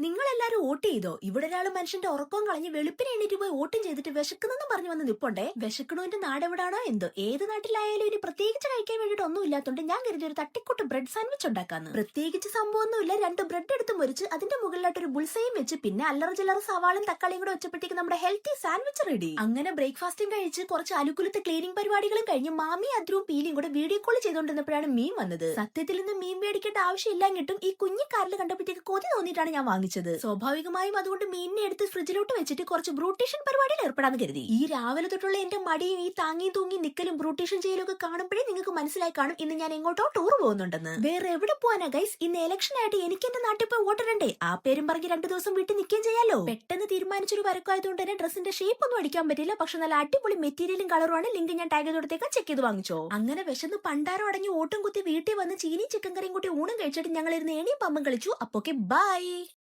നിങ്ങളെല്ലാരും വോട്ട് ചെയ്തോ? ഇവിടെ ഒരാള് മനുഷ്യന്റെ ഉറക്കവും കളഞ്ഞ് വെളുപ്പിനെ എണീറ്റ് പോയി വോട്ടും ചെയ്തിട്ട് വിശക്കുന്നെന്ന് പറഞ്ഞു വന്ന് നിപ്പുണ്ടേ. വിശക്കണോന്റെ നാടെവിടാണോ എന്തോ. ഏത് നാട്ടിലായാലും ഇനി പ്രത്യേകിച്ച് കഴിക്കാൻ വേണ്ടിട്ട് ഒന്നും ഇല്ലാത്തോണ്ട് ഞാൻ കരുതി ഒരു തട്ടിക്കൂട്ട് ബ്രെഡ് സാൻഡ്വിച്ച് ഉണ്ടാക്കാന്ന്. പ്രത്യേകിച്ച് സംഭവമൊന്നുമില്ല, 2 ബ്രെഡ് എടുത്ത് മുറിച്ച് അതിന്റെ മുകളിലായിട്ട് ഒരു ബുൾസയും വെച്ച് പിന്നെ അല്ലറ ചില്ലറ സവാളും തക്കാളിയും കൂടെ വെച്ചപ്പോഴത്തേക്ക് നമ്മുടെ ഹെൽത്തി സാൻഡ്വിച്ച് റെഡി. അങ്ങനെ ബ്രേക്ക്ഫാസ്റ്റും കഴിച്ച് കുറച്ച് അലുക്കുലത്തെ ക്ലീനിങ് പരിപാടികളും കഴിഞ്ഞ് മാമി അദ്രവും പീലിയും കൂടെ വീഡിയോ കോൾ ചെയ്തോണ്ടിരുന്നപ്പോഴാണ് മീൻ വന്നത്. സത്യത്തിൽ നിന്ന് മീൻ മേടിക്കേണ്ട ആവശ്യമില്ലാഞ്ഞിട്ടും ഈ കുഞ്ഞു കാറിൽ കണ്ടപ്പോഴത്തേക്ക് കൊതി തോന്നിയിട്ടാണ് ഞാൻ വാങ്ങിച്ചത്. സ്വാഭാവികമായും അതുകൊണ്ട് മീനിനെ എടുത്ത് ഫ്രിഡ്ജിലോട്ട് വെച്ചിട്ട് കുറച്ച് ബ്രൂട്ടീഷൻ പരിപാടിയിൽ ഏർപ്പെടാന്ന് കരുതി. ഈ രാവിലെ തൊട്ടുള്ള എന്റെ മടിയും ഈ താങ്ങി തൂങ്ങി നിക്കലും ബ്രൂട്ടീഷൻ ചെയ്യലും ഒക്കെ കാണുമ്പോഴേ നിങ്ങൾക്ക് മനസ്സിലായി കാണും ഇന്ന് ഞാൻ എങ്ങോട്ടോ ടൂർ പോകുന്നുണ്ടെന്ന്. വേറെ എവിടെ പോവാനാ ഗൈസ്? ഇന്ന് ഇലക്ഷൻ ആയിട്ട് എനിക്ക് എന്റെ നാട്ടിൽ പോയി വോട്ടിടണ്ടേ? ആ പേരും പറഞ്ഞ് 2 ദിവസം വീട്ടിൽ നിൽക്കുകയും ചെയ്യാലോ. പെട്ടെന്ന് തീരുമാനിച്ചൊരു വരക്കായതുകൊണ്ട് തന്നെ ഡ്രസ്സിന്റെ ഷേപ്പ് ഒന്നും അടിക്കാൻ പറ്റില്ല. പക്ഷെ നല്ല അടിപൊളി മെറ്റീരിയലും കളറുമാണ്. ലിങ്ക് ഞാൻ ടാഗ് ചെയ്തോടത്തേക്ക് ചെക്ക് ചെയ്ത് വാങ്ങിച്ചോ. അങ്ങനെ വിശന്ന് പണ്ടാരം അടങ്ങി ഓട്ടും കുത്തി വീട്ടിൽ വന്ന് ചീനി ചിക്കൻ കറിയും കൂട്ടി ഊണും കഴിച്ചിട്ട് ഞങ്ങൾ ഇരുന്ന് ഏണിയും പമ്പും കളിച്ചു. അപ്പോക്കെ ബൈ.